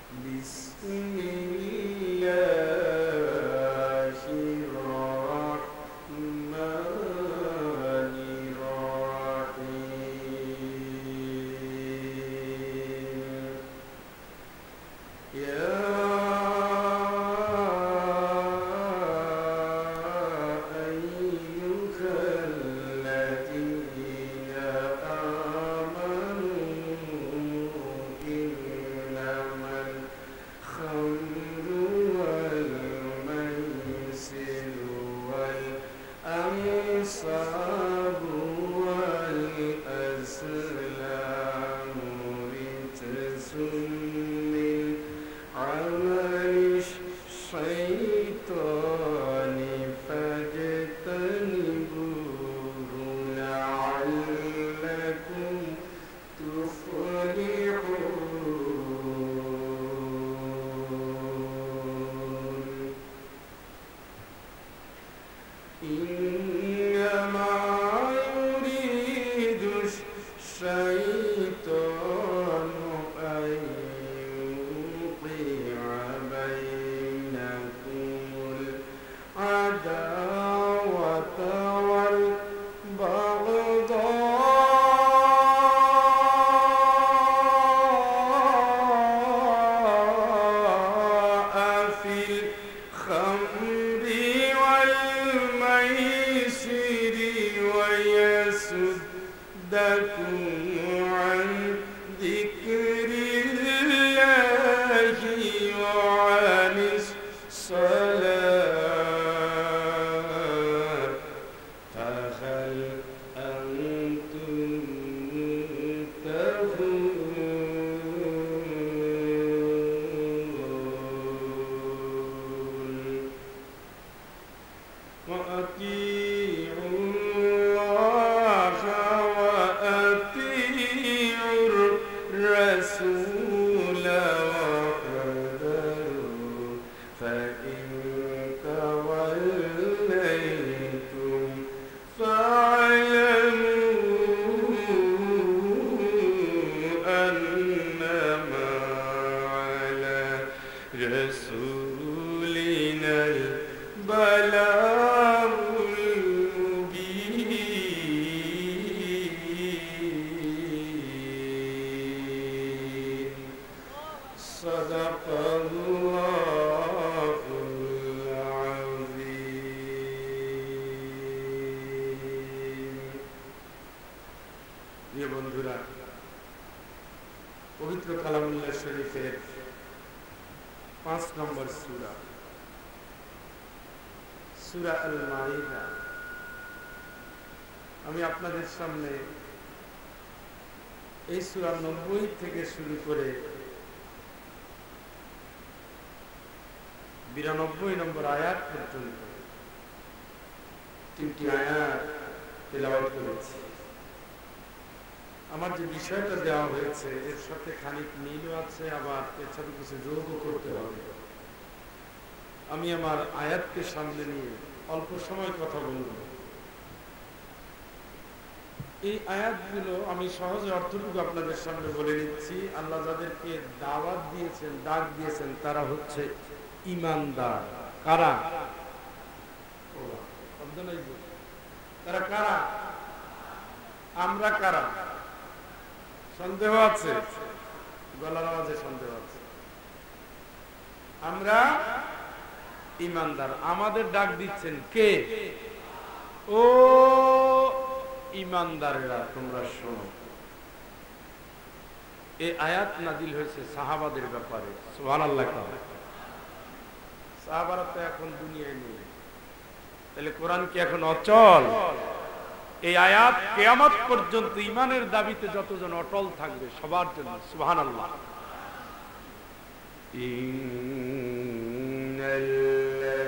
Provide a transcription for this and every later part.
بسم الله الرحمن الرحيم يا أيها الذين آمنوا إنما الخمر والميسر والأنصاب والأزلام رجس من عمل الشيطان فاجتنبوه لعلكم تفلحون إنما يريد الشيطان أن يوقع بينكم العداوة والبغضاء في الخمر والميسر ويصدكم عن ذكر الله وعن الصلاة فهل أنتم منتهون وأطيعوا الله وأطيعوا الرسول واحذروا فإن توليتم فاعلموا أنما على رسولنا البلاغ المبين صدق الله العظيم প্রিয় বন্ধুরা পবিত্র কালামুল্লাহ শরীফের 5 নম্বর সূরা সূরা আল মাইদা আমি আপনাদের সামনে এই সূরা 90 থেকে শুরু করে 92 নম্বর আয়াত পর্যন্ত 3টি আয়াত তেলাওয়াত করেছি। আমার যে বিষয়টা দেওয়া হয়েছে এর সাথে খানিক মিলও আছে, আবার এর সাথে কিছু যোগও করতে হবে। আমি আমার আয়াতকে সামনে নিয়ে অল্প সময় কথা বলব। এই আয়াতগুলো আমি সহজে অর্থটুকু আপনাদের সামনে বলে নিচ্ছি। আল্লাহ যাদেরকে দাওয়াত দিয়েছেন, ডাক দিয়েছেন, তারা হচ্ছে ঈমানদার। কারা? তারা কারা? আমরা কারা? সন্দেহ আছে? গলার আওয়াজে সন্দেহ আছে। আমরা ঈমানদার। আমাদের ডাক দিচ্ছেন কে? ও ঈমানদারেরা, তোমরা শোনো। এই আয়াত নাজিল হয়েছে সাহাবাদের ব্যাপারে। সুবহানাল্লাহ। সাহাবারা তো এখন দুনিয়ায় নেই, তাহলে কোরআন কি এখন অচল? এই আয়াত কিয়ামত পর্যন্ত ঈমানের দাবিতে যতজন অটল থাকবে সবার জন্য। সুবহানাল্লাহ।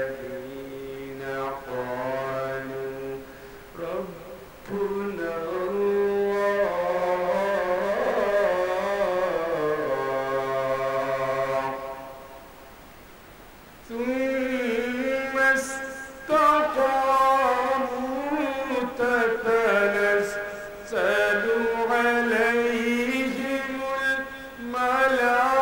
ইন্নাল্লাযীনা ক্বালু রাব্বুনা تتنزل عليهم الملائكة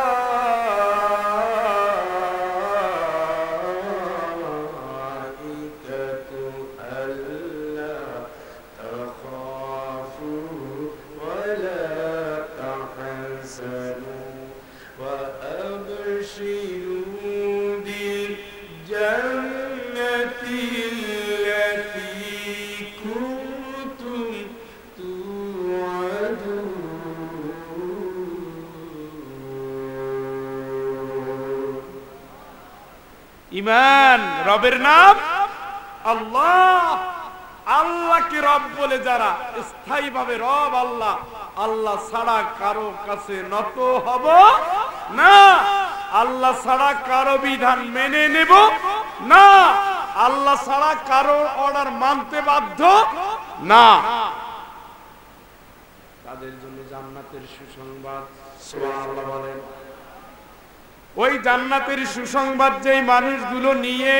أبشروا بالجنة التي كنتم توعدون ঈমান রবের নাম আল্লাহ আল্লাহকে রব বলে যারা স্থায়ীভাবে রব আল্লাহ আল্লাহ ছাড়া কারো কাছে নত হব না আল্লাহ ছাড়া কারো বিধান মেনে নেব না আল্লাহ ছাড়া কারো অর্ডার মানতে বাধ্য না তাদের জন্য জান্নাতের সুসংবাদ সুবহানাল্লাহ বলেন ওই জান্নাতের সুসংবাদ যেই মানুষগুলো নিয়ে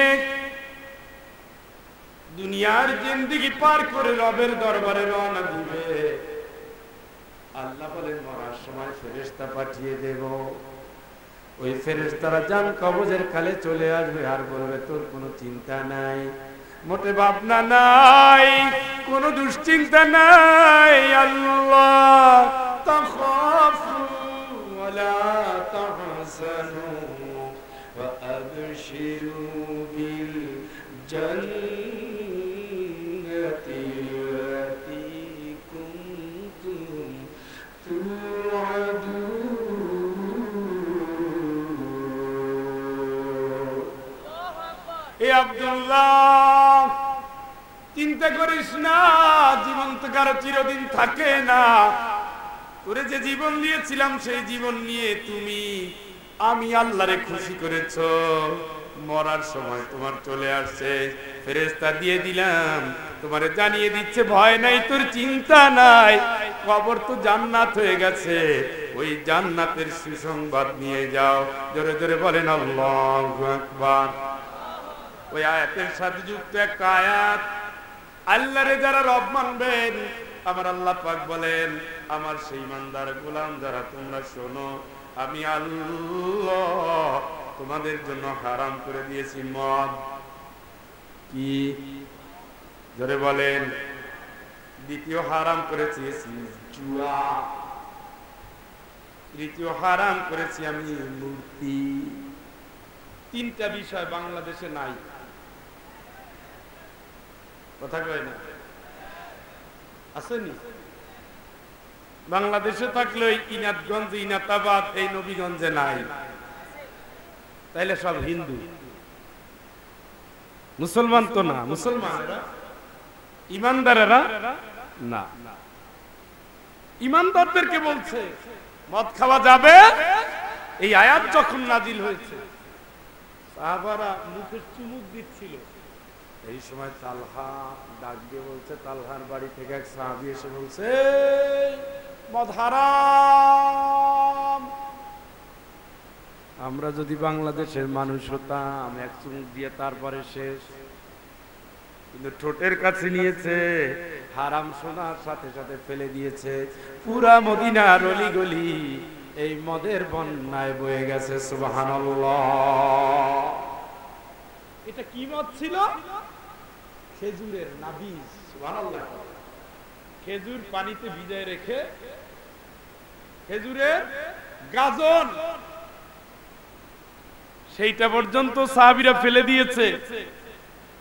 দুনিয়ার জিন্দেগি পার করে রবের দরবারে রওনা দিবে আল্লাহ বলেন মরার সময় ফেরেশতা পাঠিয়ে দেব ওই ফেরেশতারা জান কবজের কালে চলে আসবে আর বলবে তোর কোনো চিন্তা নাই মোটে ভাবনা নাই কোনো দুশ্চিন্তা নাই আল্লাহ তাখাফু ওয়ালা তাহজানু ওয়া আবশিরু বিল জান্নাতি আল্লাতী কুনতুম তুআদুন এ আব্দুল্লাহ চিন্তা করিস না জীবন তো কারো চিরদিন থাকে না তোরে যে জীবন দিয়েছিলাম সেই জীবন নিয়ে তুমি আমি আল্লাহরে খুশি করেছো মরার সময় তোমার চলে আসছে ফেরেশতা দিয়ে দিলাম তোমারে জানিয়ে দিচ্ছে ভয় নাই তোর চিন্তা নাই কবর তো জান্নাত হয়ে গেছে ওই জান্নাতের সুসংবাদ নিয়ে যাও জোরে জোরে বলেন আল্লাহু আকবার ওই আয়াতের সাথে যুক্ত একটা আয়াত আল্লাহরে যারা রব মানবেন আমার আল্লাহ পাক বলেন আমার সেই ইমানদার গোলাম যারা তোমরা শোনো আমি আল্লাহ তোমাদের জন্য হারাম করে দিয়েছি মদ কি জোরে বলেন দ্বিতীয় হারাম করেছি জুয়া তৃতীয় হারাম করেছি আমি মূর্তি তিনটা বিষয় বাংলাদেশে নাই কথা কয় না আসেনি বাংলাদেশে থাকলে ইনাতগঞ্জ ইনাতাবাদ এই নবীগঞ্জে নাই তাইলে সব হিন্দু মুসলমান তো না মুসলমানেরা ইমানদারেরা না ইমানদারদেরকে বলছে মদ খাওয়া যাবে এই আয়াত যখন নাজিল হয়েছে সাহাবারা মুখে চুমুক দিচ্ছিল এই সময় তালহা ডাক দিয়ে বলছে তালহার বাড়ি থেকে এক সাহাবী এসে বলছে মদ হারাম আমরা যদি বাংলাদেশের মানুষ হতাম এক চুমুক দিয়ে তারপরে শেষ কিন্তু ঠোঁটের কাছে নিয়েছে হারাম শোনার সাথে সাথে ফেলে দিয়েছে পুরা মদিনার অলিগলি এই মদের বন্যায় বয়ে গেছে সুবহানাল্লাহ এটা কি মদ ছিল খেজুরের নাবিজ সুবহানাল্লাহ খেজুর পানিতে ভিজায় রেখে খেজুরের গাজন সেইটা পর্যন্ত সাহাবীরা ফেলে দিয়েছে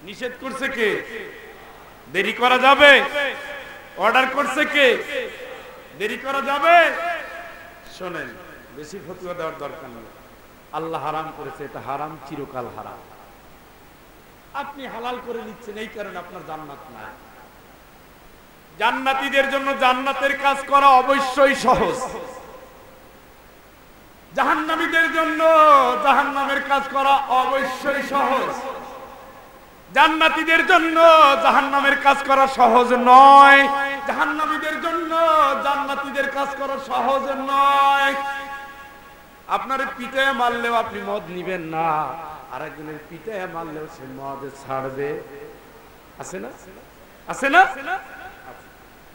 নিষেধ করছে কে দেরি করা যাবে অর্ডার করছে কে দেরি করা যাবে শুনেন বেশি ফতোয়া দেওয়ার দরকার নেই আল্লাহ হারাম করেছে এটা হারাম চিরকাল হারাম আপনি হালাল করে নিচ্ছেন এই কারণে আপনার জান্নাত নাই জান্নাতীদের জন্য জান্নাতের কাজ করা অবশ্যই সহজ জাহান্নামীদের জন্য জাহান্নামের কাজ করা অবশ্যই সহজ জান্নাতীদের জন্য জাহান্নামের কাজ করা সহজ নয় জাহান্নামীদের জন্য জান্নাতীদের কাজ করা সহজ নয় আপনার পিটায় মারলেও আপনি মদ নিবেন না আর একজনের পিটায় মারলেও সে মদ ছাড়বে আছে না আছে না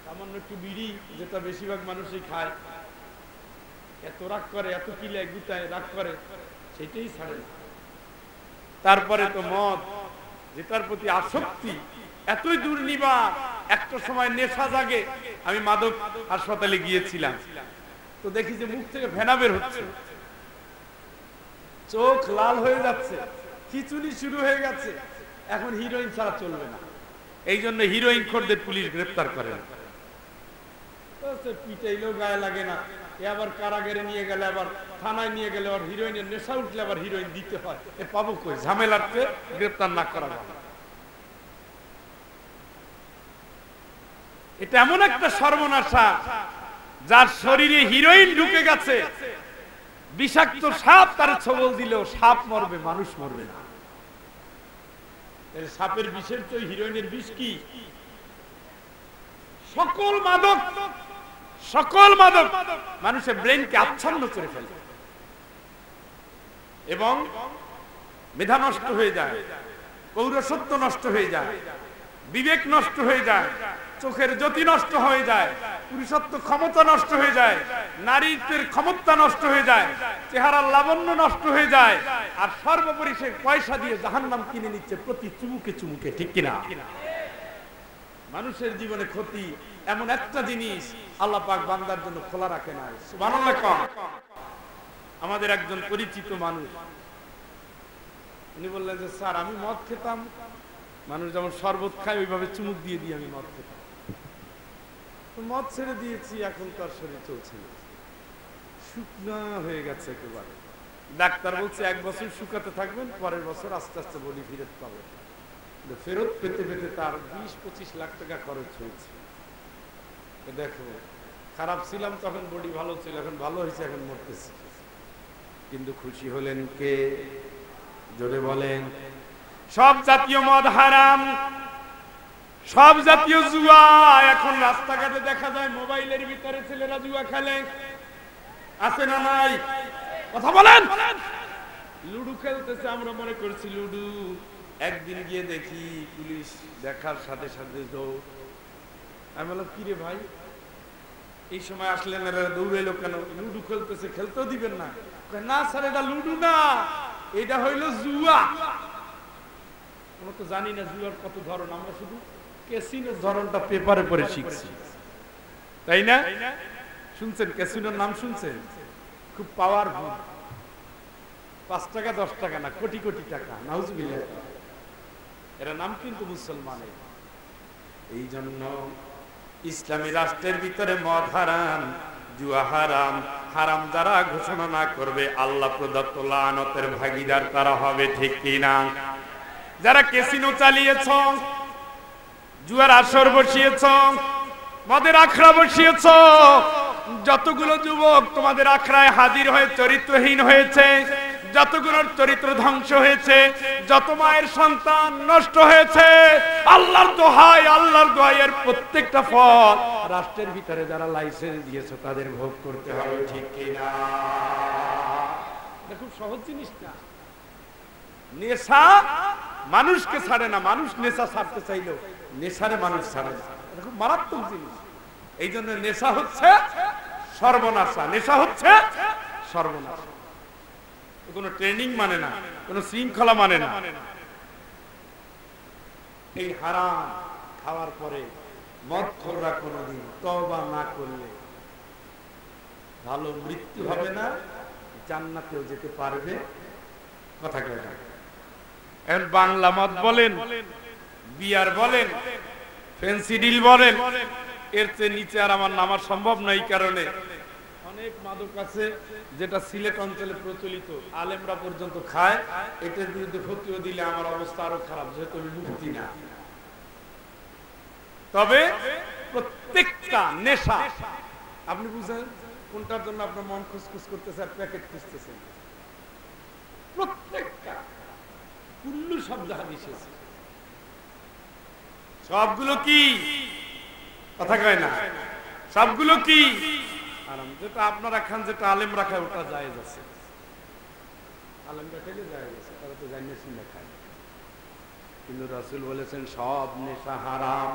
সামান্য একটু বিড়ি যেটা বেশিরভাগ মানুষই খায় এত রাগ করে এত কিলে গুতায় রাগ করে সেটাই ছাড়ে না তারপরে তো মদ যেটার প্রতি আসক্তি এতই দুর্নিবা একটা সময় নেশা জাগে আমি মাদক হাসপাতালে গিয়েছিলাম তো দেখি যে মুখ থেকে ফেনা বের হচ্ছে চোখ লাল হয়ে যাচ্ছে, খিচুনি শুরু হয়ে গেছে, এখন হিরোইন ছাড়া চলবে না। এই জন্য হিরোইন খোরদের পুলিশ গ্রেফতার করে না, পিটাইলেও গায়ে লাগে না। এ আবার কারাগারে নিয়ে গেলে, আবার থানায় নিয়ে গেলে, আবার হিরোইনের নেশা উঠলে আবার হিরোইন দিতে হয়। এ পাবো কই? ঝামেলাতে গ্রেফতার না করা যাবে। এটা এমন একটা সর্বনাশা, যার শরীরে হিরোইন ঢুকে গেছে। বিষাক্ত সাপ তার ছবল দিলেও সাপ মরবে, মানুষ মরবে না। সাপের বিষের তো হিরোইনের বিষ কি? সকল মাদক মানুষের ব্রেনকে আচ্ছন্ন করে ফেলে এবং মেধা নষ্ট হয়ে যায়, পৌরসত্ব নষ্ট হয়ে যায়, বিবেক নষ্ট হয়ে যায়, চোখের জ্যোতি নষ্ট হয়ে যায়, পুরুষত্ব ক্ষমতা নষ্ট হয়ে যায়, নারীত্বের ক্ষমতা নষ্ট হয়ে যায়, চেহারার লাবণ্য নষ্ট হয়ে যায়, আর সর্বোপরি সে পয়সা দিয়ে জাহান্নাম কিনে নিচ্ছে প্রতি চুমুকে চুমুকে। ঠিক কিনা? মানুষের জীবনে ক্ষতি এমন একটা জিনিস আল্লাহ পাক বান্দার জন্য খোলা রাখে না। সুবহানাল্লাহ। আমাদের একজন পরিচিত মানুষ, উনি বললেন যে স্যার আমি মদ খেতাম, মানুষ যেমন শরবত খায় ওইভাবে চুমুক দিয়ে দিয়ে আমি মদ খেতাম, মদ ছেড়ে দিয়েছি, এখন তার শরীর চলছে না, শুকনা হয়ে গেছে একেবারে। ডাক্তার বলছে 1 বছর শুকাতে থাকবেন, পরের বছর আস্তে আস্তে বডি ফেরত পাবেন। ফেরত পেতে পেতে তার 20-25 লাখ টাকা খরচ হয়েছে। দেখো, খারাপ ছিলাম তখন বডি ভালো ছিল, এখন ভালো হয়েছে, এখন মরতেছি। কিন্তু খুশি হলেন কে? জোরে বলেন। সব জাতীয় মদ হারাম, সব জাতীয় জুয়া। এখন রাস্তাঘাটে দেখা যায় মোবাইলের ভিতরে ছেলেরা জুয়া খেলে, আছে না নাই? কথা বলেন। লুডু খেলতেছে, আমরা মনে করছি লুডু। একদিন গিয়ে দেখি পুলিশ দেখার সাথে সাথে দৌড়। আমি বললাম কি রে ভাই, এই সময় আসলেন, এরা দৌড় এলো কেন? লুডু খেলতেছে, খেলতেও দিবেন না? না স্যার, এটা লুডু না, এটা হইলো জুয়া। আমরা তো জানি না জুয়ার কত ধরন, আমরা শুধু ক্যাসিনোর ধরনটা পেপারে পড়ে শিখছি, তাই না? শুনছেন ক্যাসিনোর নাম? শুনছেন? খুব পাওয়ারফুল। 5 টাকা 10 টাকা না, কোটি কোটি টাকা। নাউজুবিল্লাহ। এরা নাম কিন্তু মুসলমানের। এই জন্য ইসলামী রাষ্ট্রের ভিতরে মদ হারাম, জুয়া হারাম। হারাম যারা ঘোষণা না করবে, আল্লাহ প্রদত্ত লানতের ভাগীদার তারা হবে। ঠিক কিনা? যারা ক্যাসিনো চালিয়েছ, জুয়ার আসর বসিয়েছ, মদের আখড়া বসিয়েছ, যতগুলো যুবক তোমাদের আখড়ায় হাজির হয়ে চরিত্রহীন হয়েছে, যতগুলোর চরিত্র ধ্বংস হয়েছে, যত মায়ের সন্তান নষ্ট হয়েছে, আল্লাহর দোহাই, আল্লাহর দোহাইয়ের প্রত্যেকটা ফল রাষ্ট্রের ভিতরে যারা লাইসেন্স দিয়েছে তাদের ভোগ করতে হবে। ঠিক কিনা? এটা খুব সহজ জিনিস না। নেশা মানুষকে ছাড়ে না, মানুষ নেশা ছাড়তে চাইলেও নেশারে মানুষ ছাড়ে না। এটা খুব মারাত্মক জিনিস। এই জন্য নেশা হচ্ছে সর্বনাশা, নেশা হচ্ছে সর্বনাশা। কোনো ট্রেনিং মানে না, কোনো শৃঙ্খলা মানে না। এই হারাম খাওয়ার পরে মদখোররা কোনোদিন তওবা না করলে ভালো মৃত্যু হবে না, জান্নাতেও যেতে পারবে। কথা কয় না। এখন বাংলা মদ বলেন, বিয়ার বলেন, ফেন্সিডিল বলেন, এর চেয়ে নিচে আর আমার নামা সম্ভব না। এই কারণে অনেক মাদক আছে যেটা সিলেট অঞ্চলে প্রচলিত, আলেমরা পর্যন্ত খায়। এটার বিরুদ্ধে ফতোয়া দিলে আমার অবস্থা আরো খারাপ, যেহেতু আমি মুক্তি না। তবে প্রত্যেকটা নেশা আপনি বুঝেন কোনটার জন্য আপনার মন খুসখুস করতেছে আর প্যাকেট খুঁজতেছেন। প্রত্যেকটা কুল্লু শব্দ হাদিসে এসেছে। সবগুলো কি? কথা কয় না। সবগুলো কি? হারাম। যেটা আপনারা খান, যেটা আলেমরা খায়, ওটা জায়েজ আছে। আলেমরা খেলে জায়েজ আছে, তারা তো জানিয়ে শুনে খায়। কিন্তু রাসূল বলেছেন সব নেশা হারাম।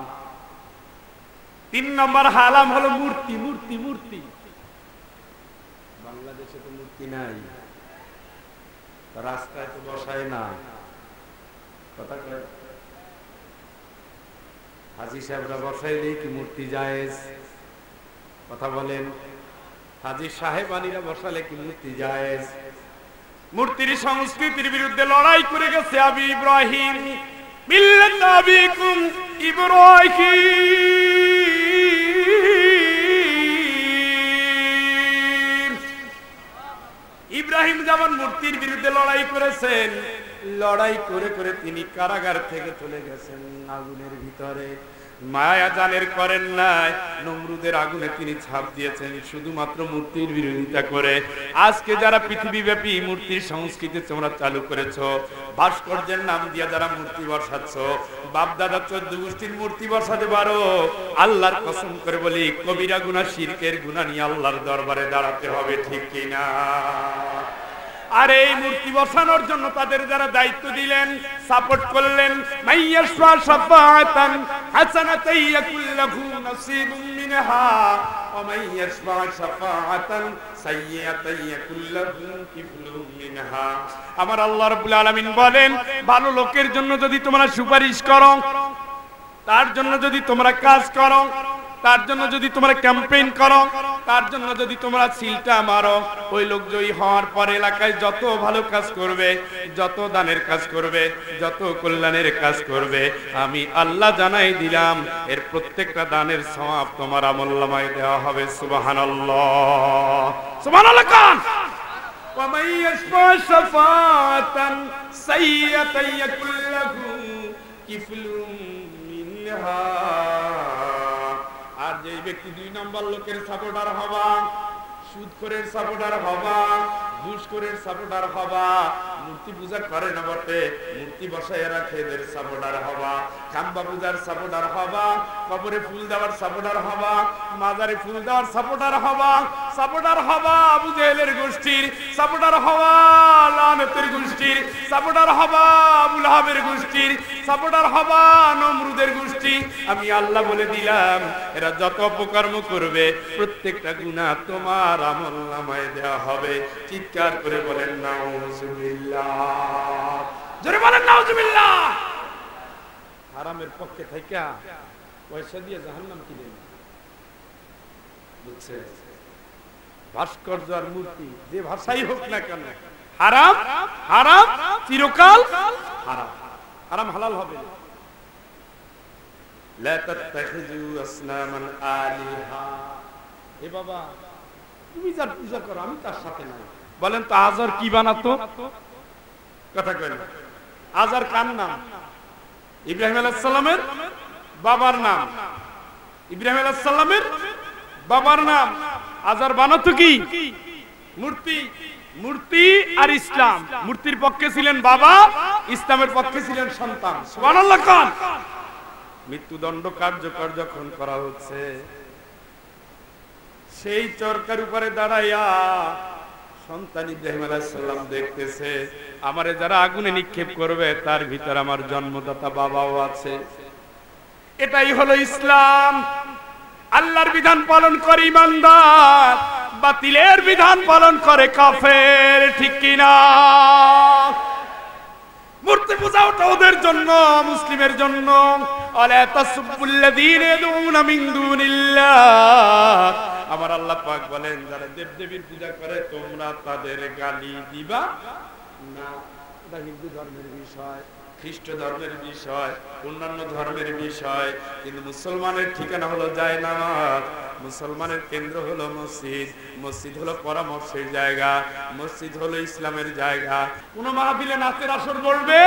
3 নম্বর হারাম হলো মূর্তি। মূর্তি মূর্তি বাংলাদেশে তো মূর্তি নাই, রাস্তায় তো বসায় না। কথা কয়। হাজী সাহেবরা বসাইলেই কি মূর্তি জায়েজ? কথা বলেন। হাজী সাহেবানীরা বসালে কি মূর্তি জায়েজ? মূর্তির সংস্কৃতির বিরুদ্ধে লড়াই করে গেছে আবি ইব্রাহিম, মিল্লাত আবিকুম ইব্রাহিম। ইব্রাহিম যেমন মূর্তির বিরুদ্ধে লড়াই করেছেন, লড়াই করে করে তিনি কারাগার থেকে চলে গেছেন আগুনের ভিতরে। মায়া জানের করেন নাই, নমরুদের আগুনে তিনি ছাপ দিয়েছেন শুধুমাত্র মূর্তির বিরোধিতা করে। আজকে যারা পৃথিবীব্যাপী মূর্তির সংস্কৃতি তোমরা চালু করেছো, ভাস্কর্যের নাম দিয়ে যারা মূর্তি বসাচ্ছ, বাপ দাদা 14 গোষ্ঠীর মূর্তি বসাতে পারো, আল্লাহর কসম করে বলি কবিরা গুনাহ শিরকের গুনাহ নিয়ে আল্লাহর দরবারে দাঁড়াতে হবে, ঠিক কিনা? আর এই মূর্তি বসানোর জন্য তাদের যারা দায়িত্ব দিলেন, সাপোর্ট করলেন, মাইয়াশফা শাফাআতান হাসানাতান ইয়াকুল লাহু নাসিবুম মিনহা ওয়া মাইয়াশফা শাফাআতান সাইয়্যাতান ইয়াকুল লাহু কিফলুম মিনহা। আমার আল্লাহ রাব্বুল আলামিন বলেন, ভালো লোকের জন্য যদি তোমরা সুপারিশ করো, তার জন্য যদি তোমরা কাজ করো, তার জন্য যদি তোমরা ক্যাম্পেইন করো, তার জন্য যদি তোমরা সিলটা মারো, ওই লোক জয়ী হওয়ার পর এলাকায় যত ভালো কাজ করবে, যত দানের কাজ করবে, যত কল্যাণের কাজ করবে, আমি আল্লাহ জানাই দিলাম এর প্রত্যেকটা দানের সওয়াব তোমার আমলনামায় দেওয়া হবে। সুবহানাল্লাহ, সুবহানাল্লাহ কান। ওয়া মাইয়াশফা শাফাআতান সাইয়্যাতান ইয়াকুল লাহু কিফলুম মিনহা। আর যে ব্যক্তি 2 নম্বর লোকের সাপোর্টার হবা, সুদখোরের সাপোর্টার হবা, ঘুষখোরের সাপোর্টার হবা, মূর্তি পূজা করে না বটে মূর্তি বসায় রাখে এদের সাপোর্টার হবা, খাম্বা পূজার সাপোর্টার হবা, কবরে ফুল দেওয়ার সাপোর্টার হবা, মাজারে ফুল দেওয়ার সাপোর্টার হবা, সাপোর্টার হবা আবু জেহেলের গোষ্ঠীর, সাপোর্টার হবা লানতের গোষ্ঠীর, সাপোর্টার হবা আবু লাহাবের গোষ্ঠীর, সাপোর্টার হবা নমরুদের গোষ্ঠী। আমি আল্লাহ বলে দিলাম এরা যত অপকর্ম করবে প্রত্যেকটা গুনাহ তোমার আমলনামায় দেওয়া হবে। চিৎকার করে বলেন নাউজুবিল্লাহ, জোরে বলেন নাউজুবিল্লাহ। হারামের পক্ষে থাইকা পয়সা দিয়ে জাহান্নাম কিনে বুঝছে। ভাস্কর্য আর মূর্তি যে ভাষাই হোক না কেন, হারাম হারাম, চিরকাল হারাম। হারাম হালাল হবে না। লা তাত্তাখিযু আসনামান আলিহা। এ বাবা, তুমি যার পূজা করো আমি তার সাথে নাই। বলেন তো আজার কি বানাতো? কথা কই না। আজার কার নাম? ইব্রাহিম আলাইহিস সালামের বাবার নাম। ইব্রাহিম আলাইহিস সালামের বাবার নাম। আজার বানাতো কি? মূর্তি। মূর্তি আর ইসলাম। মূর্তির পক্ষে ছিলেন বাবা, ইসলামের পক্ষে ছিলেন সন্তান। সুবহানাল্লাহ কান। মৃত্যুদণ্ড কার্যকর যখন করা হচ্ছে, সেই চরকার উপরে দাঁড়াইয়া সন্তান ইব্রাহিম আলাইহিস সালাম দেখতেছে আমারে যারা আগুনে নিক্ষেপ করবে তার ভিতর আমার জন্মদাতা বাবাও আছে। এটাই হলো ইসলাম। আল্লাহর বিধান পালন করে ইমানদার, বাতিলের বিধান পালন করে কাফের, ঠিক কিনা? মূর্তি পূজা ওটা ওদের জন্য, মুসলিমের জন্য। আলা তাসুবুল্লাযীনা ইয়াদউনা মিন দুনিল্লাহ। আমার আল্লাহ পাক বলেন যারা দেবদেবীর পূজা করে তোমরা তাদের গালি দিবা না। এটা হিন্দু ধর্মের বিষয়, খ্রিস্ট ধর্মের বিষয়, অন্যান্য ধর্মের বিষয়, কিন্তু মুসলমানের ঠিকানা হলো জায়নামাজ, মুসলমানের কেন্দ্র হলো মসজিদ, মসজিদ হলো পরামর্শের জায়গা, মসজিদ হলো ইসলামের জায়গা। কোন মাহফিলে নাচের আসর বলবে,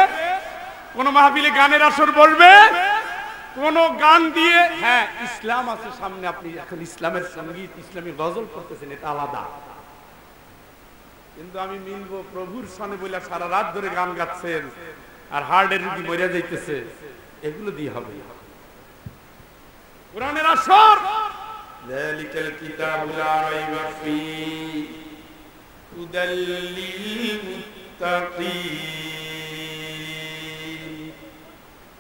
কোন মাহফিলে গানের আসর বলবে, কোন গান দিয়ে হ্যাঁ ইসলাম আছে সামনে, আপনি এখন ইসলামের সঙ্গীত ইসলামী গজল করতেছেন, এটা আলাদা। কিন্তু আমি মিলবো প্রভুর সনে বলে সারা রাত ধরে গান গাচ্ছেন আর হার্টের রোগী মরে যাইতেছে, এগুলো দিয়ে হবে? কোরআনের আসর, যালিকাল কিতাবু লা রাইবা ফীহি হুদাল লিল মুত্তাকিন।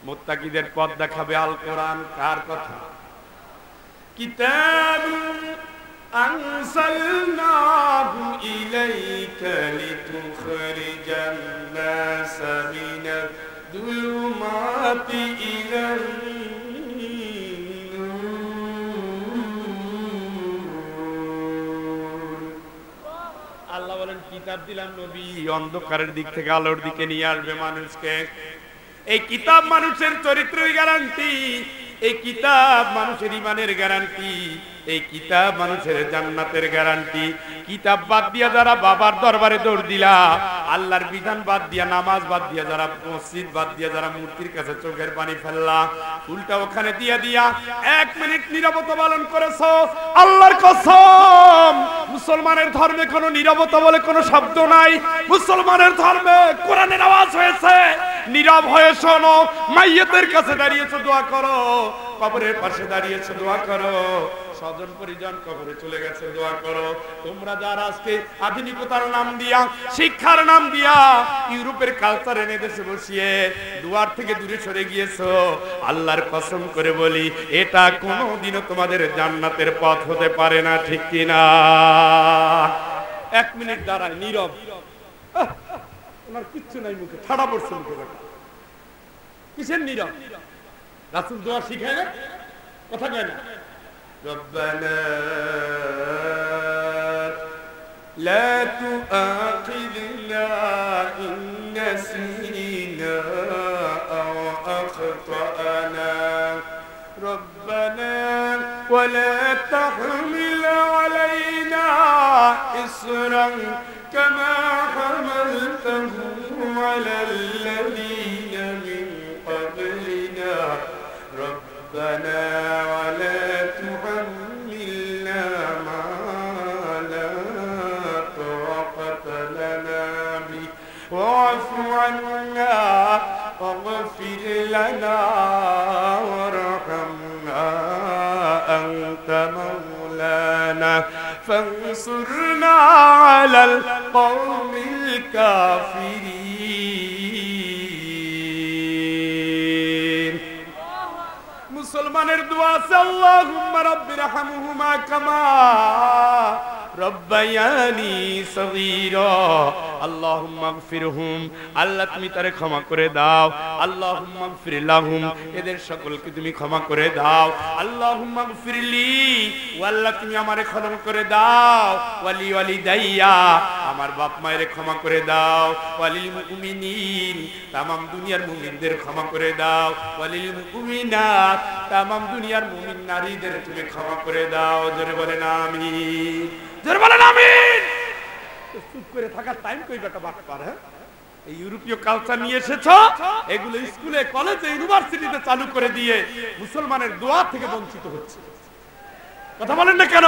মুত্তাকিদের পথ দেখাবে আল কোরআন। কার কথা? কিতাবুন আনসালনাহু ইলাইকা লিতুখরিজান নাসা মিনাদ দুলুমাতি ইলান নূর। আল্লাহ বলেন কিতাব দিলাম নবী অন্ধকারের দিক থেকে আলোর দিকে নিয়ে আসবে মানুষকে। এই কিতাব মানুষের চরিত্রের গ্যারান্টি, এই কিতাব মানুষের ঈমানের গ্যারান্টি, এই কিতাব মানুষের জান্নাতের গ্যারান্টি। কিতাব বাদ দিয়া যারা বাবার দরবারে দৌড় দিলা, আল্লাহর বিধান বাদ দিয়া, নামাজ বাদ দিয়া, যারা মসজিদ বাদ দিয়া, যারা মূর্তির কাছে চোখের পানি ফেললা, উল্টা ওখানে দিয়া দিয়া 1 মিনিট নীরবতা পালন করেছো, আল্লাহর কসম মুসলমানের ধর্মে কোনো নীরবতা বলে কোনো শব্দ নাই। মুসলমানের ধর্মে কোরআনের আওয়াজ হয়েছে, নীরব হয়ে শোনো। মাইয়তের কাছে দাঁড়িয়েছো দোয়া করো, কবরের পাশে দাঁড়িয়েছো দোয়া করো, স্বজন পরিজন কবরে চলে গেছে দোয়া করো। তোমরা যারা আজকে আধুনিকতার নাম দিয়া, শিক্ষার নাম দিয়া ইউরোপের কালচার এনে দেশে বসিয়ে দুয়ার থেকে দূরে সরে গিয়েছো, আল্লাহর কসম করে বলি এটা কোনোদিনও তোমাদের জান্নাতের পথ হতে পারে না, ঠিক কিনা? 1 মিনিট দাঁড়ায় নীরব, ওনার কিচ্ছু নাই মুখে, ঠাড়া পড়ছে মুখে, কিসের নীরব? রাসূল দোয়া শিখায় না, কথা কয় না? ربنا لا تؤاخذنا إن نسينا أو أخطأنا ربنا ولا تحمل علينا إصرا كما حملته على الذين من قبلنا ربنا ولا تحملنا ما لا طاقة لنا به واعف عنا واغفر لنا وارحمنا أنت مولانا فانصرنا على القوم الكافرين মুসলমানের দোয়া আছে, আল্লাহুম্মা রাব্বিরহামহুমা কামা রব্বায়ানি সগীরা আল্লাহুম্মা গফিরহুম, আল্লাহ তুমি তারে ক্ষমা করে দাও। আল্লাহুম্মা গফির লাহুম, এদের সকলকে তুমি ক্ষমা করে দাও। আল্লাহুম্মা গফিরলি, ও আল্লাহ তুমি আমারে ক্ষমা করে দাও। ওয়ালি ওয়ালিদাইয়া, আমার বাপ মায়ের ক্ষমা করে দাও। ওয়ালিল মুমিনিন, তামাম দুনিয়ার মুমিনদের ক্ষমা করে দাও। ওয়ালিল মুমিনাত, তামাম দুনিয়ার মুমিন নারীদের তুমি ক্ষমা করে দাও। জোরে বলেন আমিন, জোরে বলেন আমিন। চুপ করে থাকার টাইম কই বেটা বাট পার। হ্যাঁ, এই ইউরোপীয় কালচার নিয়ে এসেছো, এগুলো স্কুলে কলেজে ইউনিভার্সিটিতে চালু করে দিয়ে মুসলমানের দোয়া থেকে বঞ্চিত হচ্ছে। কথা বলেন না কেন?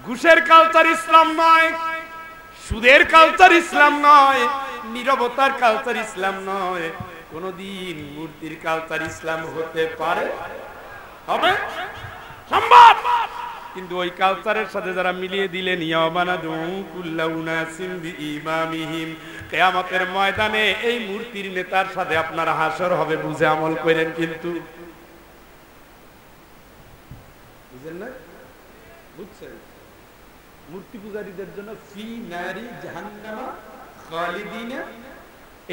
ঘুষের কালচার ইসলাম নয়, সুদের কালচার ইসলাম নয়, নীরবতার কালচার ইসলাম নয়, কোনদিন মূর্তির কালচার ইসলাম হতে পারে, হবে, সম্ভব। কিন্তু ওই কালচারের সাথে যারা মিলিয়ে দিলেন, ইয়ামানাদু কুল্লু নাসিম বিইমামিহিম, কিয়ামতের ময়দানে এই মূর্তির নেতার সাথে আপনার হাসর হবে, বুঝে আমল করেন। কিন্তু বুঝেন না? বুঝছেন? মূর্তি পূজারীদের জন্য ফি নারি জাহান্নামা খালিদিনা,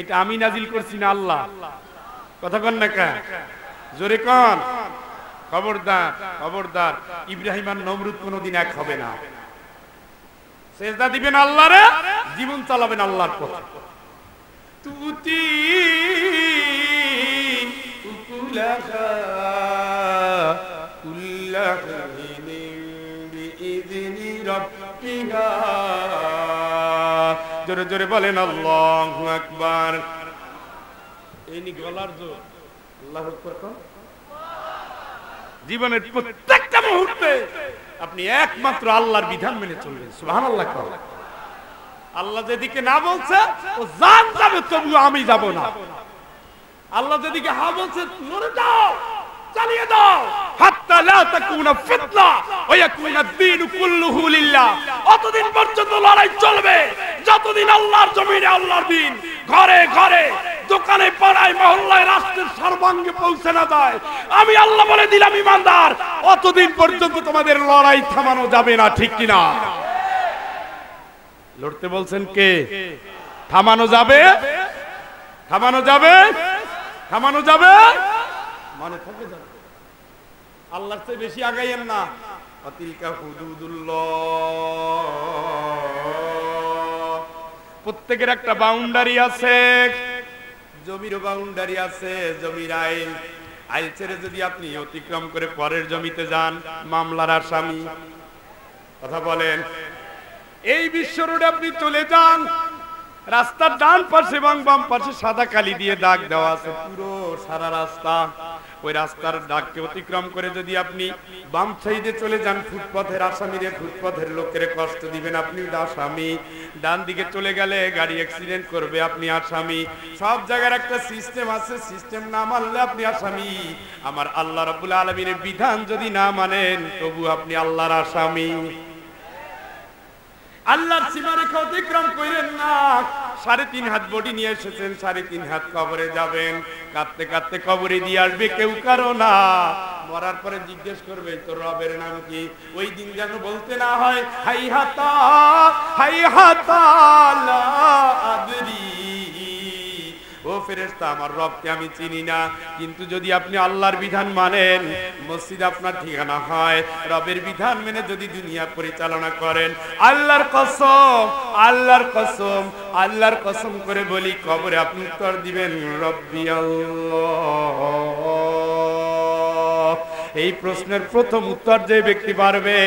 এটা আমি নাজিল করছি না, আল্লাহ। কথা কন না কেন? জোরে কন। খবরদার, খবরদার, ইব্রাহিম আর নমরুদ কোনদিন এক হবে না। সেজদা দিবেন আল্লাহরে, জীবন চালাবেন আল্লাহর পথে। তুতি উকুলাহা কুল্লাহিন বিইذনি রাব্বিহা, জোরে জোরে বলেন আল্লাহু আকবার। এই নি গলার জোর, আল্লাহু আকবার কোন। জীবনের প্রত্যেকটা মুহূর্তে আপনি একমাত্র আল্লাহর বিধান মেনে চলবেন। সুবহানাল্লাহ। আল্লাহ যেদিকে না বলছে ও জান যাবে, তবুও আমি যাব না। আল্লাহ যেদিকে হ্যাঁ বলছে লড়ে যাও, চালিয়ে দাও, হাত্তা লা তাকুনা ফিতনা ওয়া ইয়াকুনা দ্বীনু কুল্লুহু লিল্লাহ। অতদিন পর্যন্ত লড়াই চলবে যতদিন আল্লাহর জমিনে আল্লাহর দ্বীন ঘরে ঘরে, দোকানে, পাড়ায়, মহল্লায়, রাষ্ট্রের সর্বাঙ্গে পৌঁছে না যায়। আমি আল্লাহ বলে দিলাম ইমানদার, অতদিন পর্যন্ত তোমাদের লড়াই থামানো যাবে না, ঠিক কিনা? লড়তে বলছেন কে? থামানো যাবে, থামানো যাবে, থামানো যাবে, মানে থাকে যাবে। আল্লাহর চেয়ে বেশি আগাইয়েন না। অতিলকা হুদুদুল্লাহ প্রত্যেকের একটা বাউন্ডারি আছে, জমিরও বাউন্ডারি আছে, জমির আইন আইল ছেড়ে যদি আপনি অতিক্রম করে পরের জমিতে যান, মামলার আসামি। কথা বলেন। এই বিশ্ব রোডে আপনি চলে যান, রাস্তার ডান পাশে এবং বাম পাশে সাদা কালি দিয়ে দাগ দেওয়া আছে, পুরো সারা রাস্তা। ওই রাস্তার দাগকে অতিক্রম করে যদি আপনি বাম সাইডে চলে যান, ফুটপথের আসামিরে, ফুটপথের লোকের কষ্ট দিবেন, আপনি আসামি। ডান দিকে চলে গেলে গাড়ি অ্যাক্সিডেন্ট করবে, আপনি আসামি। সব জায়গার একটা সিস্টেম আছে, সিস্টেম না মানলে আপনি আসামি। আমার আল্লাহ রাব্বুল আলামিনের বিধান যদি না মানেন, তবু আপনি আল্লাহর আসামি। আল্লাহর সীমারেখা অতিক্রম করেন না। 3.5 হাত বডি নিয়ে এসেছেন, 3.5 হাত কবরে যাবেন, কাঁদতে কাঁদতে কবরে দিয়ে আসবে কেউ কারো না। মরার পরে জিজ্ঞেস করবে তোর রবের নাম কি? ওই দিন যেন বলতে না হয় হাইহাতা লা আদরি, ও ফেরেশতা আমার রবকে আমি চিনি না। কিন্তু যদি আপনি আল্লাহর বিধান মানেন, মসজিদ আপনার ঠিকানা হয়। রবের বিধান মেনে যদি দুনিয়া পরিচালনা করেন, আল্লাহর কসম, আল্লাহর কসম, আল্লাহর কসম করে বলি, কবরে আপনি উত্তর দিবেন রব্বি আল্লাহ। এই প্রশ্নের প্রথম উত্তর যে ব্যক্তি পারবে,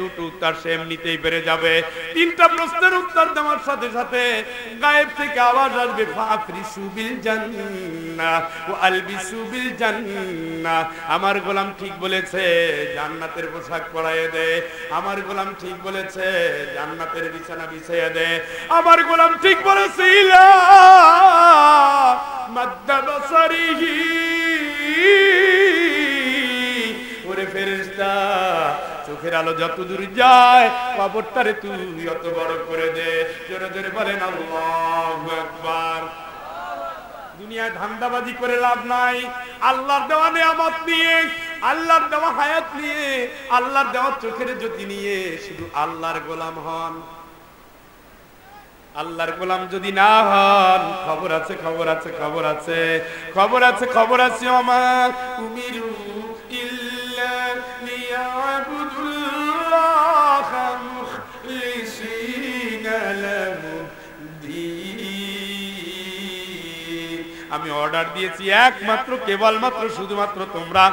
দুটো উত্তর সে এমনিতেই পেরে যাবে। 3টা প্রশ্নের উত্তর দেওয়ার সাথে সাথে গায়েব থেকে আওয়াজ আসবে, ফাফরিসু বিল জান্নাহ ওয়া আলবিসু বিল জান্নাহ। আমার গোলাম ঠিক বলেছে, জান্নাতের পোশাক পরায়ে দে। আমার গোলাম ঠিক বলেছে, জান্নাতের বিছানা বিছাইয়ে দে। আমার গোলাম ঠিক বলেছে, ইলা মাদ্দা বাসারিহি, ওরে ফেরেশতা চোখের আলো যত দূর যায়, কবরটারে তুই অত বড় করে দে। জোরে জোরে বলেন আল্লাহু আকবার। দুনিয়ায় ধান্দাবাজি করে লাভ নাই। আল্লাহর দেওয়া নিয়ামত নিয়ে, আল্লাহর দেওয়া হায়াত নিয়ে, আল্লাহর দেওয়া চোখের জ্যোতি নিয়ে শুধু আল্লাহর গোলাম হন। আল্লাহর গোলাম যদি না হন, খবর আছে, খবর আছে, খবর আছে, খবর আছে, খবর আছে। আমার উমিরু ইল্লা লিয়াবুদুল্লাহ মুখলিসিনা লাহু দ্বীন। আমি অর্ডার দিয়েছি একমাত্র, কেবলমাত্র, শুধুমাত্র তোমরা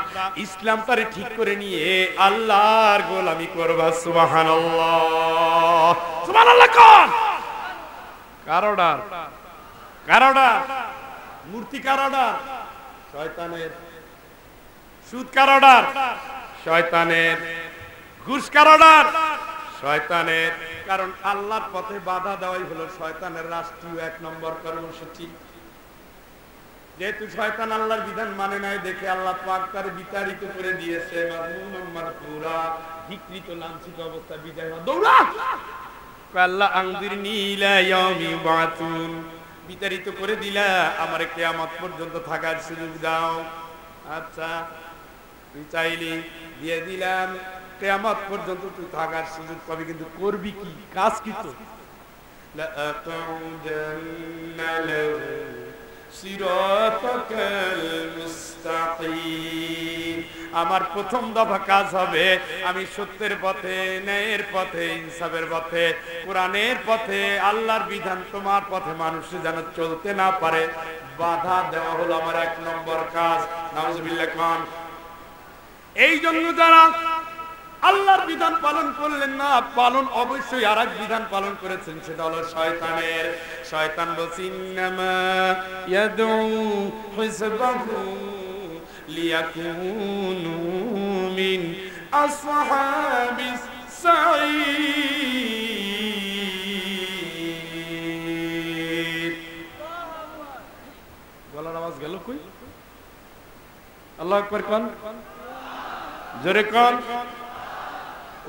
ইসলামটারে ঠিক করে নিয়ে আল্লাহর গোলামি করবা। সুবহানাল্লাহ, সুবহানাল্লাহ। কোন কার অর্ডার? কার অর্ডার? মূর্তি কার অর্ডার? শয়তানের। সুদ কার অর্ডার? শয়তানের। ঘুষ কার অর্ডার? শয়তানের। কারণ আল্লাহর পথে বাধা দেওয়াই হলো শয়তানের রাষ্ট্রীয় 1 নম্বর কর্মসূচি। যেহেতু শয়তান আল্লাহর বিধান মানে নাই দেখে আল্লাহ পাক তার বিতাড়িত করে দিয়েছে, মাযমুমান মারফুরা, বিকৃত লাঞ্ছিত অবস্থা, বিদায় হওয়া, দৌড়া। আল্লাহ আনজিরনি ইলা ইয়াউমি ইউবাতুন, বিতাড়িত করে দিলা, আমার কিয়ামত পর্যন্ত থাকার সুযোগ দাও। আচ্ছা, তুই চাইলি দিয়ে দিলাম, কিয়ামত পর্যন্ত তুই থাকার সুযোগ পাবি, কিন্তু করবি কি? কাজ কি? তো লা আকুদান্না লাহু সিরাতাকাল মুস্তাকিম। আমার প্রথম দফা কাজ হবে, আমি সত্যের পথে, ন্যায়ের পথে, ইনসাফের পথে, কোরআনের পথে, আল্লাহর বিধান তোমার পথে মানুষে যেন চলতে না পারে, বাধা দেওয়া হলো আমার 1 নম্বর কাজ। নাউজুবিল্লাহ। খান এই জন্য যারা আল্লাহর বিধান পালন করলেন না, পালন অবশ্যই আরেক বিধান পালন করেছেন, সেটা হলো শয়তানের। শয়তান বলছে, ইন্নামা ইয়াদউ হিজবাহু লিয়াকুনু মিন আসহাবিস সাঈদ। গলার আওয়াজ গেল কই? আল্লাহু আকবার কোন, জোরে কোন।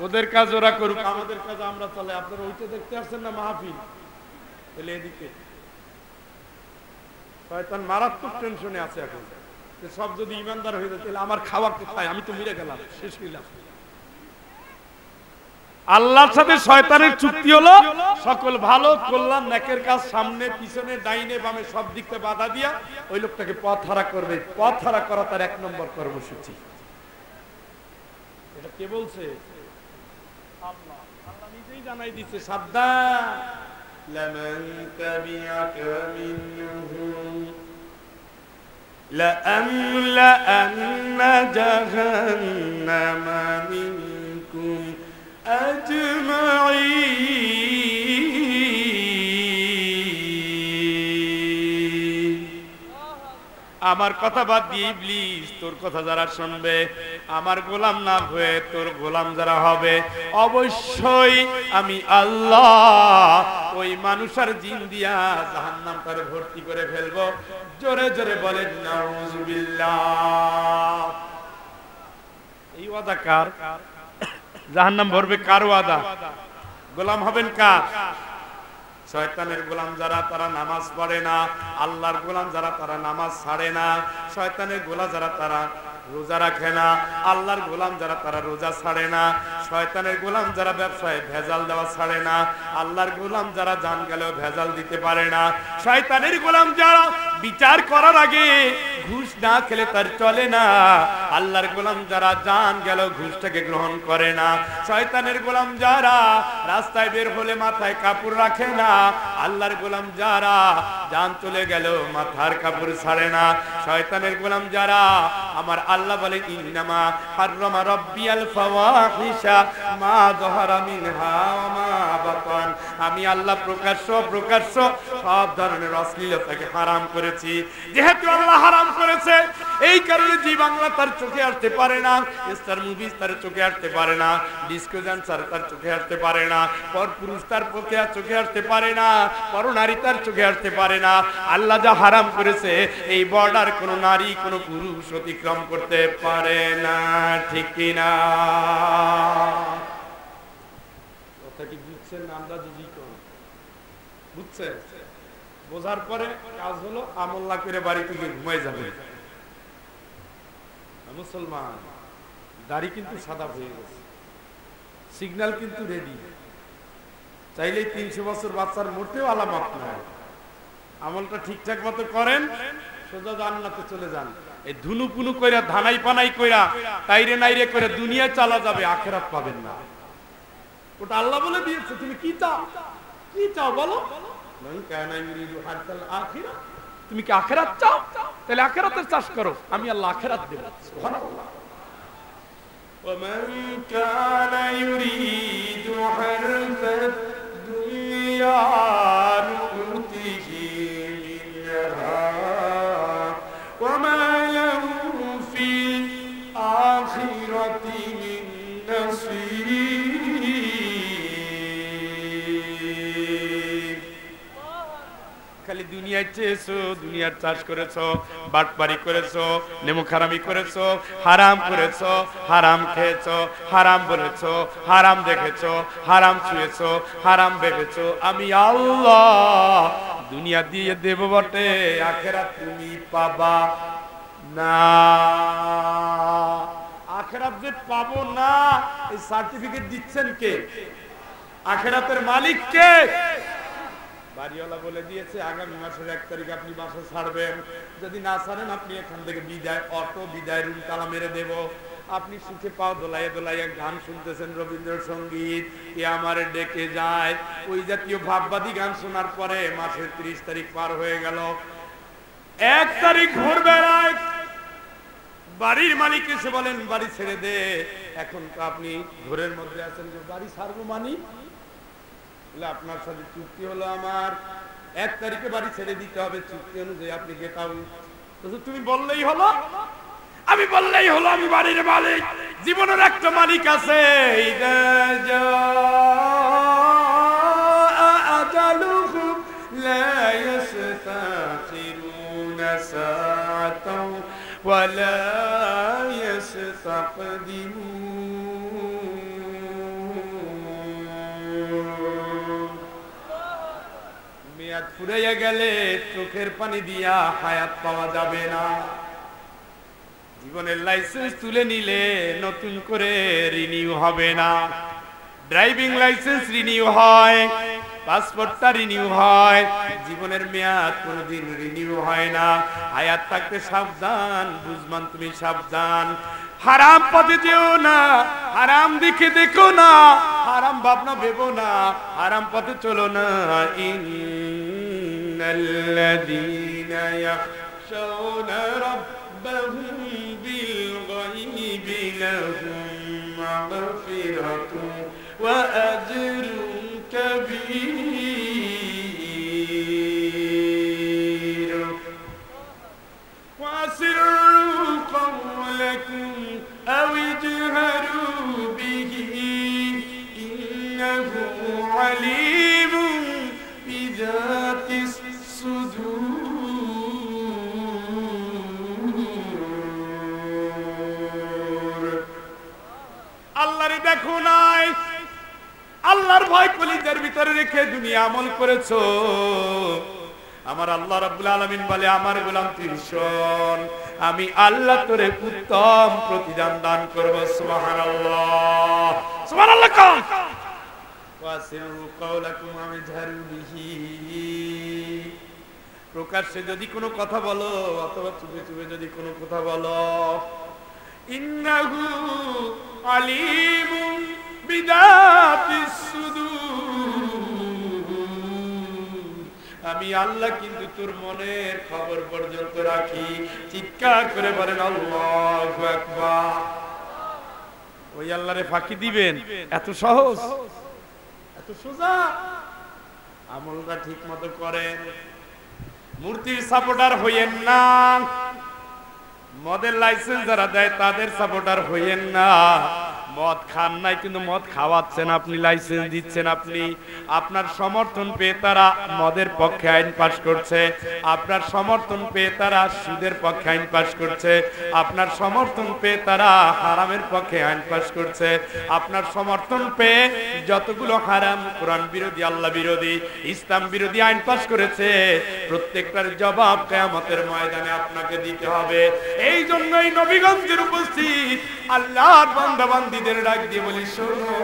ওদের কাজ ওরা করুক, আমাদের কাজ আমরা চলে। আপনারা ওইটা দেখতে আসছেন না মাহফিল? তাহলে এদিকে শয়তান মারাত্মক টেনশনে আছে এখন। সব যদি ইমানদার হয়ে যায়, তাহলে আমার খাওয়া কোথায়? আমি তো মেরে গেলাম, শেষ হইলাম। আল্লাহর সাথে শয়তানের চুক্তি হলো, সকল ভালো কল্যাণ নেকের কাজ সামনে পিছনে ডাইনে বামে সব দিক থেকে বাধা দিয়া ওই লোকটাকে পথ হারা করবে। পথ হারা করা তার 1 নম্বর কর্মসূচি। এটা কে বলছে? আল্লাহ। আল্লাহ নিজেই জানাই দিচ্ছে, সাবধান, لمن تبعك منهم لأملأن جهنم منكم أجمعين আমার কথা বাদ দিয়ে ইবলিস তোর কথা যারা শুনবে, আমার গোলাম না হয়ে তোর গোলাম যারা হবে, অবশ্যই আমি আল্লাহ ওই মানুষের জিন দিয়া জাহান্নামটারে ভর্তি করে ফেলবো। জোরে জোরে বলেন নাউযুবিল্লাহ। এই ওয়াদা কার? জাহান্নাম ভরবে কার ওয়াদা? গোলাম হবেন কার? শয়তানের গোলাম যারা তারা নামাজ পড়ে না, আল্লাহর গোলাম যারা তারা নামাজ ছাড়ে না, শয়তানের গোলাম যারা তারা রোজা রাখে না, আল্লাহর গোলাম যারা তারা রোজা ছাড়ে না, শয়তানের গোলাম যারা ব্যবসায় ভেজাল দেওয়া ছাড়ে না, আল্লাহর গোলাম যারা জান গেলেও ভেজাল দিতে পারে না, শয়তানের গোলাম যারা বিচার করার আগে ঘুষ না খেলে তার চলে না, আল্লাহর গোলাম যারা জান গেল ঘুষটাকে গ্রহণ করে না, শয়তানের গোলাম যারা রাস্তায় বের হলে মাথায় কাপড় রাখে না, আল্লাহর গোলাম যারা জান চলে গেল মাথার কাপড় ছাড়ে না, শয়তানের গোলাম যারা আমার আল্লাহ বলে ইন্নামা হাররামা রাব্বিয়াল ফাওয়াহিশা মা যাহারা মিনহা ওয়া মা বাতান, আমি আল্লাহ প্রকাশ্য প্রকাশ্য সব ধরনের অশ্লীলতাকে হারাম করেছি। যেহেতু আল্লাহ হারাম করেছে, এই কারণে জি বাংলা তার চোখে আসতে পারে না, স্টার মুভিজ তার চোখে আসতে পারে না, ডিস্কো ডান্সার তার চোখে আসতে পারে না, পর পুরুষ তার চোখে আসতে পারে না, পর নারী তার চোখে আসতে পারে না। আল্লাহ যা হারাম করেছে এই বর্ডার কোনো নারী কোনো পুরুষ অতিক্রম করতে পারে না, ঠিক কিনা? কথা কি বুঝছেন? আমরা যদি বুঝছেন, বোঝার পরে কাজ হলো আমল না করে বাড়ি থেকে ঘুমাই যাবে। মুসলমান দাড়ি কিন্তু সাদা হয়ে গেছে, সিগন্যাল কিন্তু রেডি, চাইলেই 300 বছর বাচ্চার মোটেও আলামত নাই। আমলটা ঠিকঠাক মতো করেন, সোজা জান্নাতে চলে যান। এই ধুনু পুনু কইরা ধানাই পানাই কইরা তাইরে নাইরে করে দুনিয়া চালা যাবে, আখিরাত পাবেন না। ওটা আল্লাহ বলে দিয়েছে। তুমি কি চাও? কি চাও বলো? মান কানা ইউরিদু হাদাল আখিরাহ, তুমি কি আখিরাত চাও? তাহলে আখিরাতের চাষ করো, আমি আল্লাহ আখিরাত দেব। সুবহানাল্লাহ। ওয়া মান কানা ইউরিদু হারসাদ দুনিয়া নুতিহি মিনহা ওয়া মা লাহু ফিল আখিরাতি মিন নাসীব। খালি দুনিয়ায় চেয়েছো, দুনিয়ার চাষ করেছো, বাটপারি করেছো, নেমুখারামি করেছো, হারাম করেছো, হারাম খেয়েছো, হারাম বলেছো, হারাম দেখেছো, হারাম ছুঁয়েছো, হারাম ভেবেছো। আমি আল্লাহ দুনিয়া দিয়ে দেব বটে, আখিরাত তুমি পাবা না। আখিরাত যে পাবো না এই সার্টিফিকেট দিচ্ছেন কে? আখিরাতের মালিক কে? বাড়িওয়ালা বলে দিয়েছে আগামী মাসের 1 তারিখ আপনি বাসা ছাড়বেন, যদি না ছাড়েন আপনি এখান থেকে বিদায়, অটো বিদায় রুম তালা মেরে দেব। আপনি সুখে পাও দোলাইয়ে দোলাইয়ে গান শুনতেছেন, রবীন্দ্রসঙ্গীত, এ আমার ডেকে যায়, ওই জাতীয় ভাববাদী গান শোনার পরে মাসের 30 তারিখ পার হয়ে গেল, 1 তারিখ ভোরবেলায় বাড়ির মালিক এসে বলেন বাড়ি ছেড়ে দে। এখন তো আপনি ঘরের মধ্যে আছেন যে বাড়ি ছাড়বো মানি, আপনার সাথে চুক্তি হলো আমার 1 তারিখে বাড়ি ছেড়ে দিতে হবে, চুক্তি অনুযায়ী আপনি গেট আউট। তুমি বললেই হলো, আমি বললেই হলো আমি বাড়ির মালিক। জীবনের একটা মালিক আছে, মেয়াদ ফুরাইয়া গেলে চোখের পানি দিয়া হায়াত পাওয়া যাবে না। জীবনের লাইসেন্স তুলে নিলে নতুন করে রিনিউ হবে না। ড্রাইভিং লাইসেন্স রিনিউ হয়, পাসপোর্টটা রিনিউ হয়, জীবনের মেয়াদ কোনোদিন রিনিউ হয় না। হায়াত থাকতে সাবধান, বুঝমান তুমি সাবধান। হারাম পথে যেও না, হারাম দিকে দেখো না, হারাম ভাবনা ভেবো না, হারাম পথে চলো না। ইন্নাল্লাযীনা ইয়াখশাউনা রাব্বাহুম বিল গায়বি লাহুম মাগফিরাতুন ওয়া আজরুন কাবীর। وأسروا قولكم أو اجهروا به إنه عليم بذات الصدور। আল্লাহরে দেখো নাই, আল্লাহর ভয় কলিজার ভিতরে রেখে দুনিয়া আমল করেছো। আমার আল্লাহ রাব্বুল আলামিন বলে, আমার গোলাম তুই শোন, আমি আল্লাহ তোরে উত্তম প্রতিদান দান করব। সুবহানাল্লাহ, সুবহানাল্লাহ। কোন ওয়াসিরু কাওলাকুম আমিজহারু বিহি, প্রকাশ্যে যদি কোনো কথা বলো অথবা চুপে চুপে যদি কোনো কথা বলো, ইন্নাহু আলিমুম বিদাতিস সুদূর, আমি আল্লাহ কিন্তু তোর মনের খবর পর্যন্ত রাখি। চিৎকার করে বলেন আল্লাহু আকবার। ওই আল্লাহরে ফাঁকি দিবেন এত সহজ, এত সোজা? আমলটা ঠিক মতো করেন। মূর্তির সাপোর্টার হইয়েন না, মদের লাইসেন্স যারা দেয় তাদের সাপোর্টার হইয়েন না। মদ খান নাই কিন্তু মদ খাওয়াচ্ছেন আপনি, লাইসেন্স দিচ্ছেন আপনি। আপনার সমর্থন পেয়ে তারা মদের পক্ষে আইন পাশ করছে, আপনার সমর্থন পেয়ে তারা সুদের পক্ষে আইন পাশ করছে, আপনার সমর্থন পেয়ে তারা হারামের পক্ষে আইন পাশ করছে, আপনার সমর্থন পেয়ে যতগুলো হারাম, কোরআন বিরোধী, আল্লাহ বিরোধী, ইসলাম বিরোধী আইন পাশ করেছে, প্রত্যেকটার জবাব কিয়ামতের ময়দানে আপনাকে দিতে হবে। এই জন্যই নবীগঞ্জের উপস্থিত আল্লাহর বান্দা বান্দীদের ডাক দিয়ে বলি, শোনো,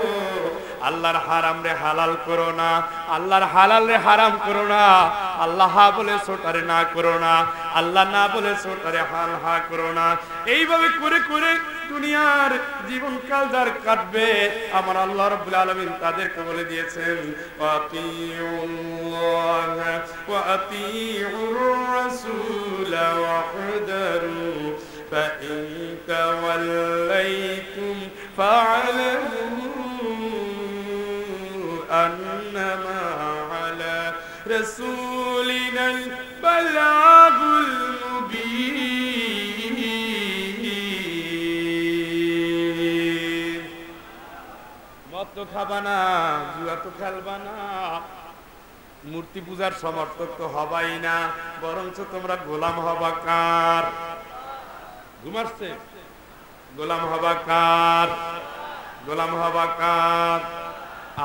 আল্লাহর হারাম রে হালাল করো না, আল্লাহর হালাল রে হারাম করো না, আল্লাহ হা বলে ছোটারে না করো না, আল্লাহ না বলে ছোটারে হাল হা করো না। এইভাবে করে করে দুনিয়ার জীবনকাল যার কাটবে, আমার আল্লাহ রাব্বুল আলামিন তাদেরকে বলে দিয়েছেন, আতিউল্লাহ ওয়া আতিউর রাসূল ওয়াহদারু فإن توليتم فاعلموا أنما على رسولنا البلاغ المبين। মদ তো খাবা না, জুয়া তো খেলবা না, মূর্তি পূজার সমর্থক তো হবাই না, বরঞ্চ তোমরা গোলাম হবা কার? ঘুমাচ্ছে? গোলাম হবা কার? গোলাম হবা কার?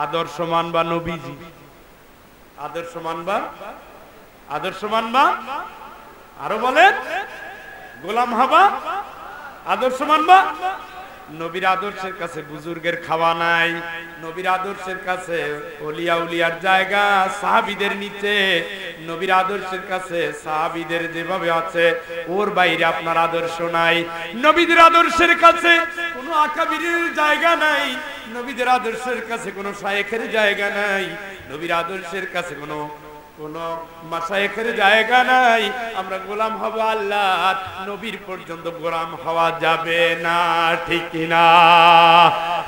আদর্শ মানবা নবীজি, আদর্শ মানবা, আদর্শ মানবা, আরো বলেন, গোলাম হবা, আদর্শ মানবা। নবীর আদর্শের কাছে বুজুর্গের খাওয়া নাই, নবীর আদর্শের কাছে ওলিয়া উলিয়ার জায়গা সাহাবীদের নিচে, নবীর আদর্শের কাছে সাহাবীদের যেভাবে আছে ওর বাইরে আপনার আদর্শ নাই। নবীদের আদর্শের কাছে কোনো আকাবিরের জায়গা নাই, নবীদের আদর্শের কাছে কোনো শায়েখের জায়গা নাই, নবীর আদর্শের কাছে কোনো মাশায়েখের জায়গা নাই। আমরা গোলাম হব আল্লাহ, নবীর পর্যন্ত গোলাম হওয়া যাবে না, ঠিক না?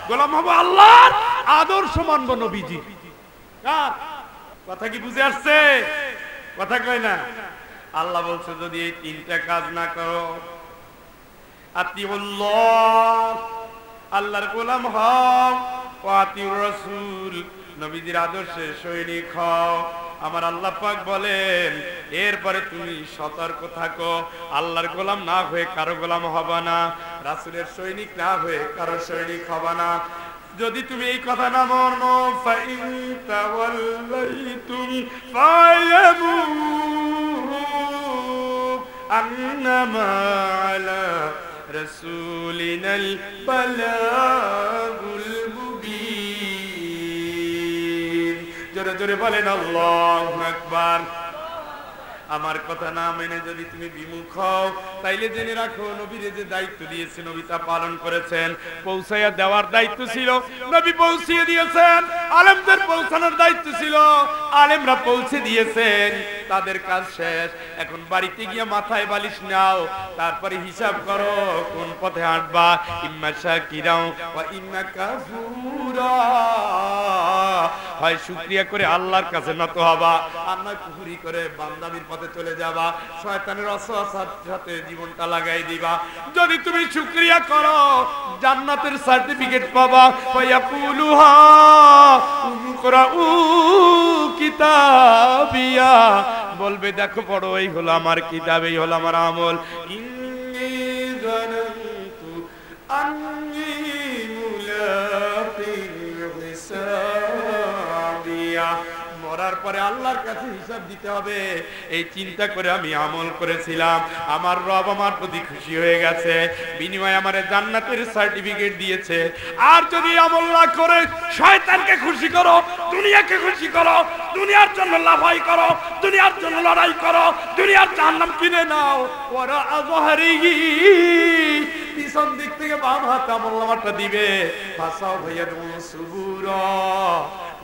গোলাম হব আল্লাহ, আদর্শ মানব নবীজি। কথা কি বুঝে আসছে? কথা কয় না? আল্লাহ বলছে যদি এই তিনটা কাজ না করো, আতিউল্লাহ, আল্লাহর গোলাম হও, ওয়া আতিউর রাসূল, নবীজির আদর্শে সৈনিক হও। আমার আল্লাহ পাক বলেন, এরপরে তুমি সতর্ক থাকো, আল্লাহর গোলাম না হয়ে কারো গোলাম হবা না, রাসূলের সৈনিক না হয়ে কারো সৈনিক হবা না। যদি তুমি এই কথা না মানো, ফাইন তাওয়াল্লাইতুম ফা'লামু আন্নামা আলা রাসূলিনাল বালাগুল মুবিন। জোরে জোরে বলেন আল্লাহু আকবার। আমার কথা না মেনে যদি তুমি বিমুখ হও তাইলে জেনে রাখো নবীরে যে দায়িত্ব দিয়েছে নবী তা পালন করেছেন। পৌঁছাইয়া দেওয়ার দায়িত্ব ছিল, নবী পৌঁছিয়ে দিয়েছেন। আলেমদের পৌঁছানোর দায়িত্ব ছিল, আলেমরা পৌঁছে দিয়েছেন। তাদের কাজ শেষ। এখন বাড়িতে গিয়ে মাথায় বালিশ নাও, তারপরে হিসাব করো কোন পথে হাঁটবা। ইম্মা শাকিরা ওয়া ইম্মা কাফুরা, হয় শুকরিয়া করে আল্লাহর কাছে নত হবা, আর নয় কুফরি করে বান্দামির পথে চলে যাবা, শয়তানের ওয়াসওয়াসার সাথে জীবনটা লাগাই দিবা। যদি তুমি শুকরিয়া করো জান্নাতের সার্টিফিকেট পাবা। ফায়াকুলুহা উকরাউ কিতাবিয়া, বলবে দেখো পড়ো, এই হলো আমার কিতাব, এই হলো আমার আমল। ইন্নী যানানতু আন্নী মুলাকিন হিসাবিয়া, মরার পরে আল্লাহর কাছে হিসাব দিতে হবে, এই চিন্তা করে আমি আমল করেছিলাম। আমার রব আমার প্রতি খুশি হয়ে গেছে, বিনিময়ে আমারে জান্নাতের সার্টিফিকেট দিয়েছে। আর যদি আমল না করে শয়তানকে খুশি করো, দুনিয়াকে খুশি করো, দুনিয়ার জন্য লাফাই করো, দুনিয়ার জন্য লড়াই করো, দুনিয়ার জাহান্নাম কিনে নাও। ওরা আযহারিহি, পিছন দিক থেকে বাম হাতে আমলনামাটা দিবে। ফাসাও ভাইয়া সুবুরা,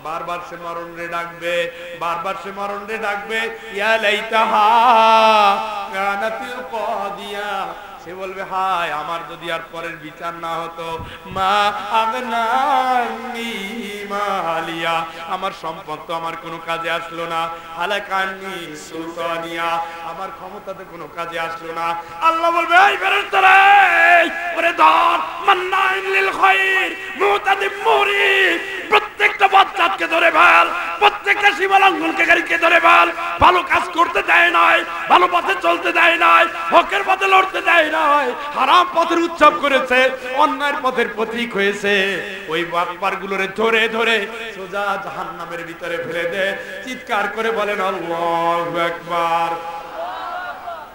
বারবার সে মরণ রে ডাকবে, বারবার সে মরণ রে ডাকবে। ইয়া লাইতাহা কানাতিল কাদিয়া, সে বলবে হায় আমার যদি আর পরের বিচার না হতো। মা আগনানি মালিয়া, আমার সম্পদ তো আমার কোনো কাজে আসলো না। হালাকানি সুলতানিয়া, আমার ক্ষমতাতে কোনো কাজে আসলো না। আল্লাহ বলবে এই ফেরেশতারা, ওরে ধর মান্নাইন লিল খায়র মুতাদিম মুরিদ, প্রত্যেকটা বাচ্চাকে ধরে ফেল, প্রত্যেকটা সীমালঙ্ঘনকে গাড়িকে ধরে ফেল। ভালো কাজ করতে দেয় নাই, ভালো পথে চলতে দেয় নাই, হকের পথে লড়তে দেয় নাই, হারাম পথের উৎসব করেছে, অন্যায়ের পথের প্রতীক হয়েছে। ওই বাটপার গুলোরে ধরে ধরে সোজা জাহান্নামের ভিতরে ফেলে দে। চিৎকার করে বলেন আল্লাহু আকবার।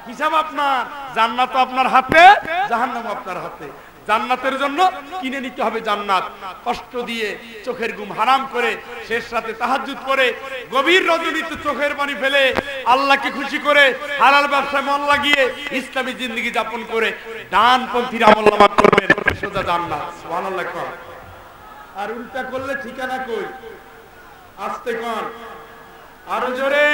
হিসাব আপনার, জান্নাত আপনার হাতে, জাহান্নাম আপনার হাতে। জান্নাতের জন্য কিনে নিতে হবে জান্নাত, কষ্ট দিয়ে, চোখের ঘুম হারাম করে, শেষ রাতে তাহাজ্জুদ করে, গভীর রজনীতে চোখের পানি ফেলে, আল্লাহকে খুশি করে, হালাল ব্যবসায় মন লাগিয়ে, ইসলামী জিন্দেগি যাপন করে ডানপন্থীর আমলনামা করবেন, সোজা জান্নাত। সুবহানাল্লাহ। আর উল্টা করলে ঠিকানা কই? আস্তে কর, আরো জোরে।